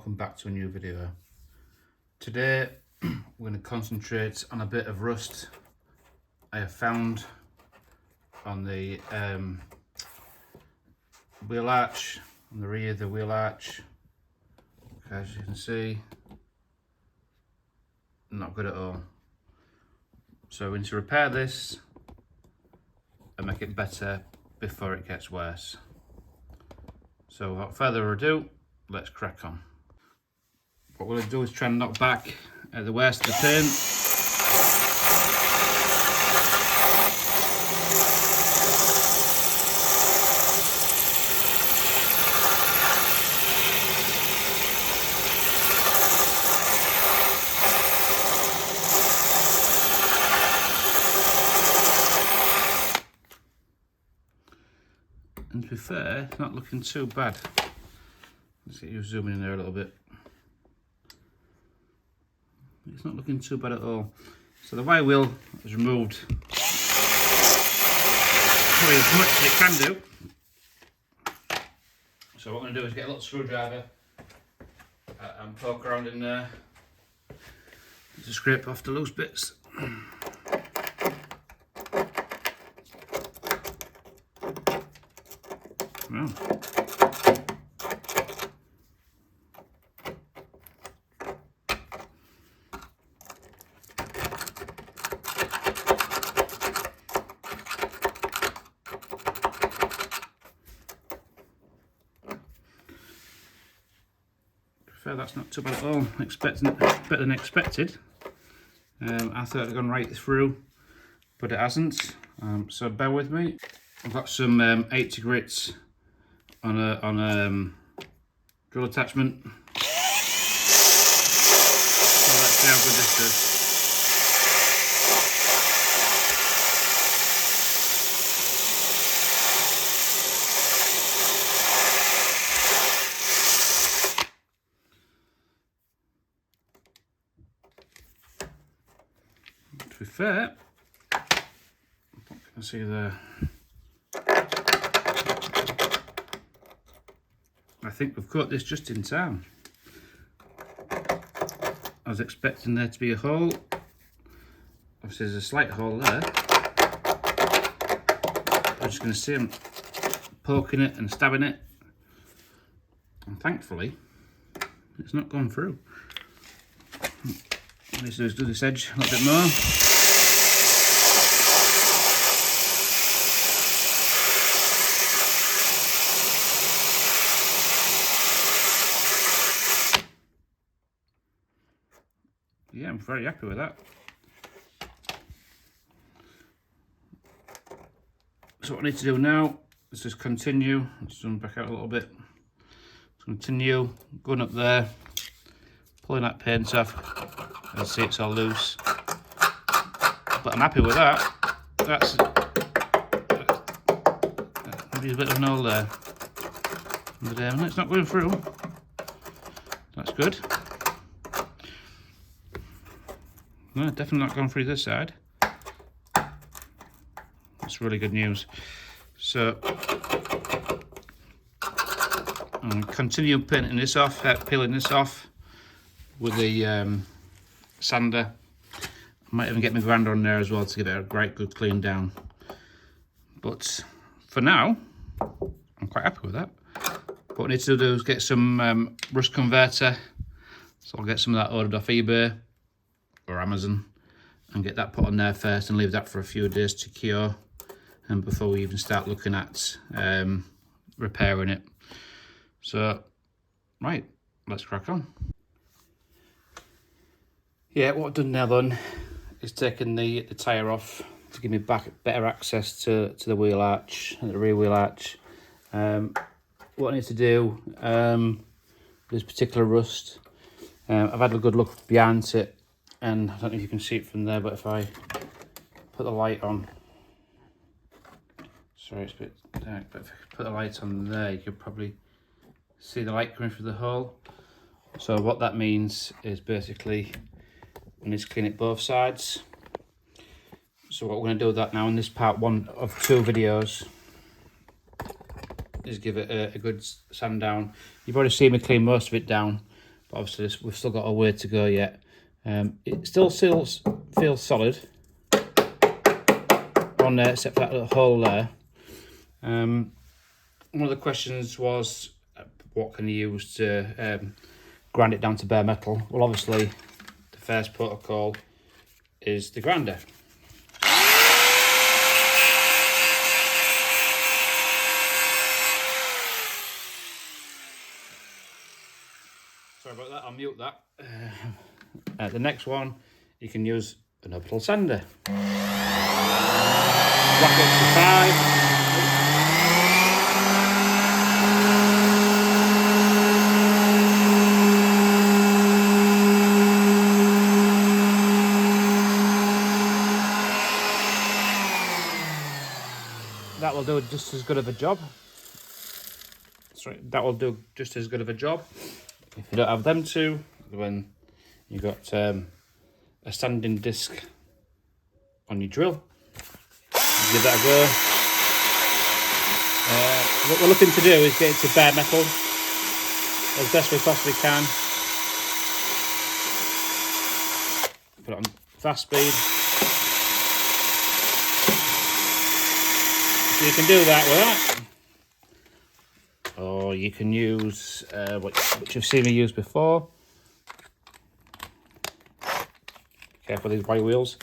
welcome back to a new video. Today we're going to concentrate on a bit of rust I have found on the wheel arch, on the rear of the wheel arch. As you can see, not good at all. So we need to repair this and make it better before it gets worse. So without further ado, let's crack on. What we're going to do is try and knock back the worst of the paint. And to be fair, it's not looking too bad. Let's get you zooming in there a little bit. It's not looking too bad at all. So the white wheel is removed probably as much as it can do. So what I'm going to do is get a little screwdriver and poke around in there to scrape off the loose bits. Well. Fair, that's not too bad at all. Expecting it better than expected. I thought it had gone right through, but it hasn't. So bear with me. I've got some 80 grits on a drill attachment. So let's see how good this does. To be fair, what can I see there? I think we've caught this just in time. I was expecting there to be a hole. Obviously there's a slight hole there. I'm just going to see him poking it and stabbing it. And thankfully, it's not gone through. What I need to do is do this edge a little bit more. Yeah, I'm very happy with that. So what I need to do now is just continue. Let's zoom back out a little bit. Continue going up there, pulling that paint off. You see it's all loose, but I'm happy with that. That's maybe a bit of an hole there. But it's not going through. That's good. No, definitely not going through this side. That's really good news. So I'm continue painting this off, peeling this off with the sander. I might even get my grinder on there as well to give it a great good clean down. But for now, I'm quite happy with that. What I need to do is get some rust converter. So I'll get some of that ordered off eBay or Amazon and get that put on there first and leave that for a few days to cure, and before we even start looking at repairing it. So right, let's crack on. Yeah, what I've done now then is taken the tyre off to give me back better access to the wheel arch, the rear wheel arch. What I need to do, this particular rust, I've had a good look behind it, and I don't know if you can see it from there, but if I put the light on, sorry it's a bit dark, but if I put the light on there, you could probably see the light coming through the hole. So what that means is basically I need to clean it both sides. So what we're going to do with that now in this part one of 2 videos is give it a good sand down. You've already seen me clean most of it down, but obviously we've still got a way to go yet. It still feels solid on there, except for that little hole there. One of the questions was, what can you use to grind it down to bare metal? Well, obviously, the first protocol is the grinder. Sorry about that, I'll mute that. The next one, you can use an orbital sander. Whack it to 5. That will do just as good of a job. Sorry, that will do just as good of a job. If you don't have them two, then you've got a sanding disc on your drill. Give that a go. What we're looking to do is get it to bare metal as best we possibly can. Put it on fast speed. So you can do that with that. Or you can use which you've seen me use before. Careful with these white wheels.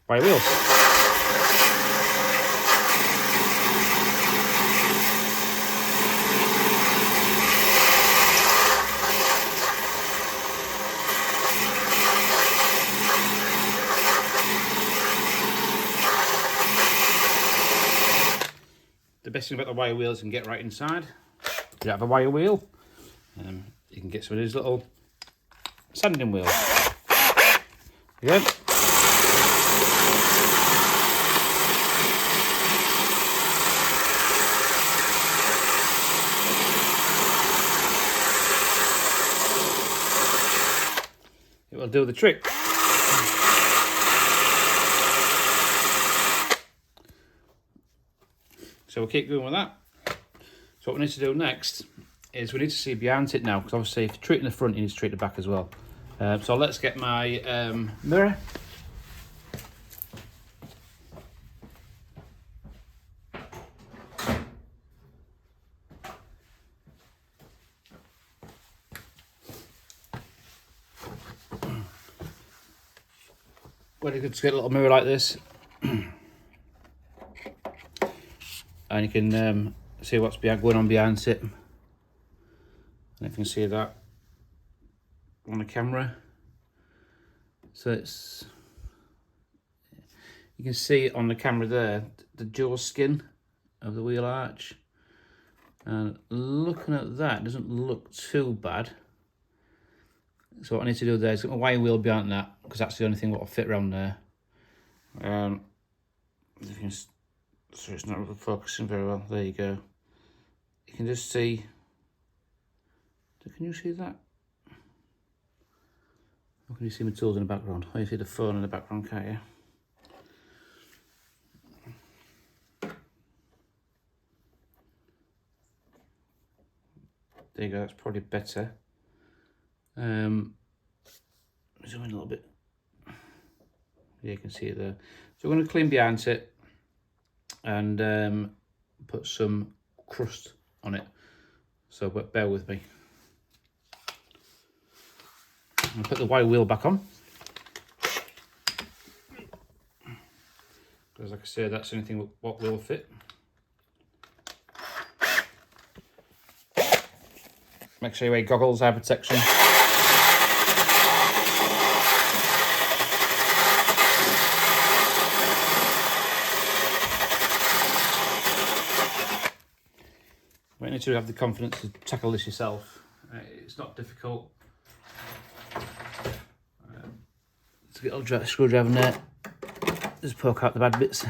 White wheels. The best thing about the wire wheels, you can get right inside. If you have a wire wheel, you can get some of these little sanding wheels. Again. It will do the trick. So we'll keep going with that. So what we need to do next is we need to see behind it now, because obviously if you treat in the front, you need to treat the back as well. So let's get my mirror. Very good to get a little mirror like this. And you can see what's going on behind it. And you can see that on the camera. So it's, you can see on the camera there, the dual skin of the wheel arch. And looking at that, doesn't look too bad. So what I need to do there is get my wire wheel behind that, because that's the only thing that will fit around there. So it's not really focusing very well. There you go. You can just see. Can you see that? Or can you see my tools in the background? Oh, you see the phone in the background, can't you? There you go. That's probably better. Zoom in a little bit. Yeah, you can see it there. So we're going to clean behind it and put some crust on it. So bear with me. I'll put the wire wheel back on. Because like I said, that's anything what will fit. Make sure you wear goggles, eye protection. You need to have the confidence to tackle this yourself. It's not difficult. Let's get a little screwdriver in there. Just poke out the bad bits.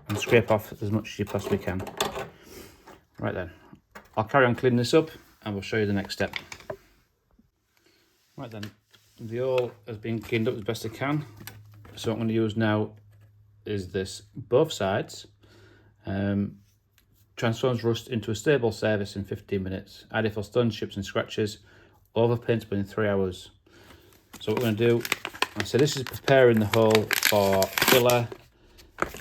And scrape off as much as you possibly can. Right then, I'll carry on cleaning this up and we'll show you the next step. Right then, the oil has been cleaned up as best I can. So what I'm going to use now is this, both sides. Transforms rust into a stable surface in 15 minutes. Ideal for stuns, chips and scratches. Overpaintable in 3 hours. So what we're going to do, so this is preparing the hull for filler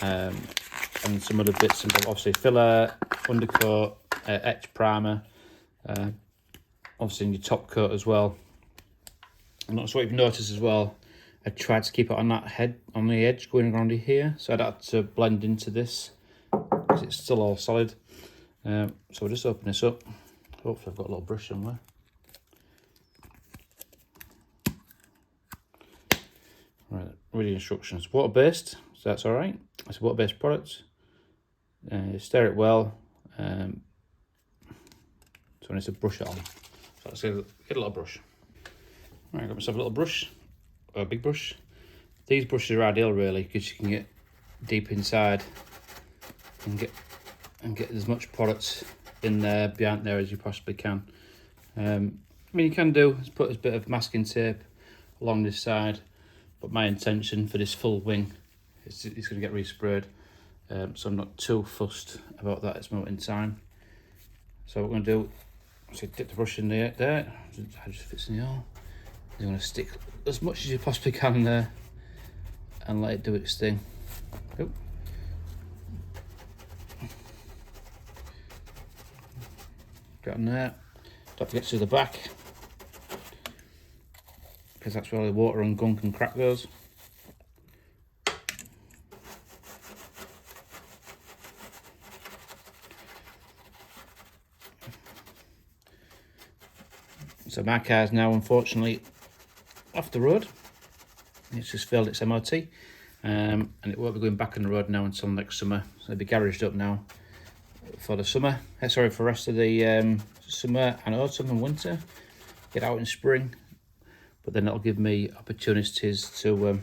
and some other bits, and obviously filler, undercoat, etch primer, obviously in your top coat as well. And that's what you've noticed as well. I tried to keep it on that head, on the edge going around here, so I'd have to blend into this because it's still all solid. So we'll just open this up. Hopefully I've got a little brush somewhere. Right, read the instructions. Water based, so that's all right. It's a water based product. Stir it well. So I need to brush it on. So let's get a little brush. Right, I got myself a little brush, or a big brush. These brushes are ideal really because you can get deep inside and get as much product in there behind there as you possibly can. I mean, you can do is put a bit of masking tape along this side, but my intention for this full wing is it's going to get resprayed, so I'm not too fussed about that at this moment in time. So what we're going to do, so dip the brush in there, it just fits in the hole. You're going to stick as much as you possibly can there and let it do its thing. Oh. Get on there. Don't forget to the back, because that's where all the water and gunk and crap goes. So my car's now unfortunately off the road. It's just failed its MOT, and it won't be going back on the road now until next summer. So it'll be garaged up now for the summer. For the rest of the summer and autumn and winter. Get out in spring, but then it'll give me opportunities to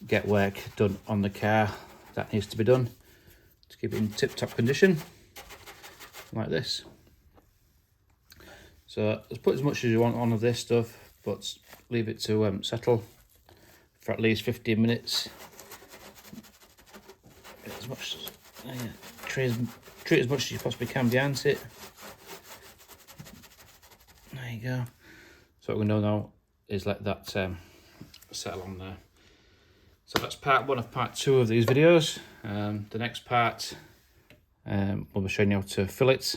get work done on the car that needs to be done to keep it in tip-top condition, like this. So let's put as much as you want on of this stuff, but leave it to settle for at least 15 minutes. Get as much, treat as much as you possibly can behind it. There you go. So what we're going to do now is let that settle on there. So that's part 1 of part 2 of these videos. The next part, we'll be showing you how to fill it,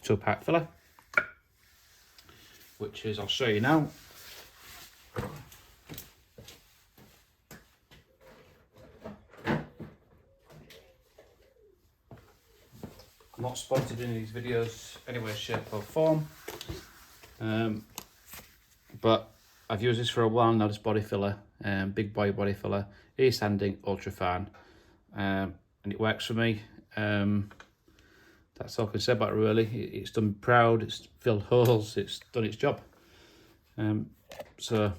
2-part filler, which is, I'll show you now. I'm not sponsored in these videos any way, shape or form, but I've used this for a while now, this body filler, big boy body filler, e-sanding, ultra fine, and it works for me. That's all I can say about it really. It's done me proud, it's filled holes, it's done its job. So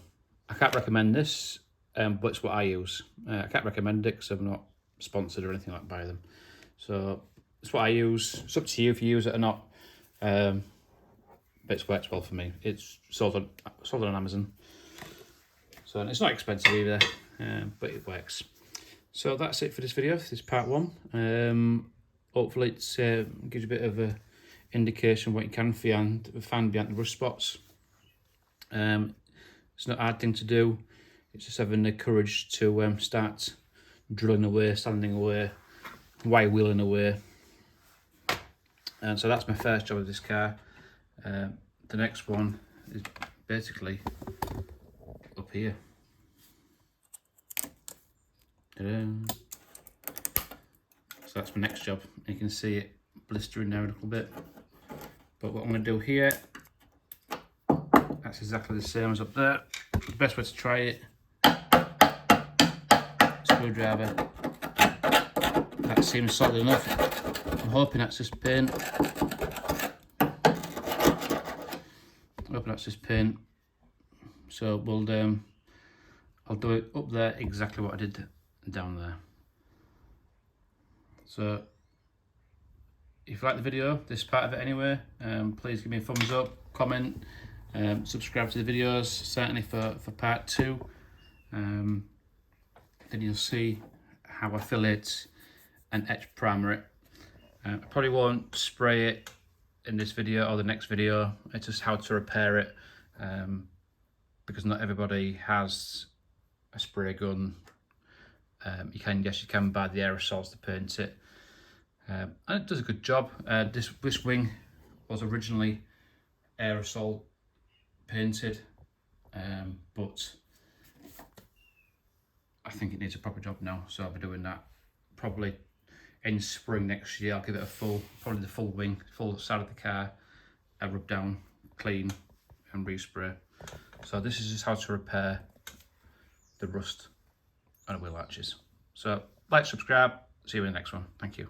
I can't recommend this, but it's what I use. I can't recommend it because I'm not sponsored or anything like by them. So it's what I use. It's up to you if you use it or not. But it works well for me. It's sold on Amazon. So it's not expensive either, but it works. So that's it for this video. This is part 1. Hopefully it gives you a bit of a indication what you can find behind the rust spots. It's not a hard thing to do. It's just having the courage to start drilling away, sanding away, wire wheeling away. And so that's my first job of this car. The next one is basically up here. Ta-da. So that's my next job. You can see it blistering there a little bit. But what I'm going to do here, that's exactly the same as up there. The best way to try it, screwdriver. That seems solid enough. I'm hoping that's just paint. So we'll I'll do it up there exactly what I did down there. So if you like the video, this part of it anyway, please give me a thumbs up, comment, subscribe to the videos, certainly for part 2. then you'll see how I fill it and etch primer it. I probably won't spray it in this video or the next video. It's just how to repair it, because not everybody has a spray gun. You can buy the aerosols to paint it, and it does a good job. This wing was originally aerosol painted, but I think it needs a proper job now, so I'll be doing that probably in spring next year. I'll give it a probably the full wing, full side of the car, I'll rub down, clean and respray. So this is just how to repair the rust on a wheel arches. So like, subscribe, see you in the next one. Thank you.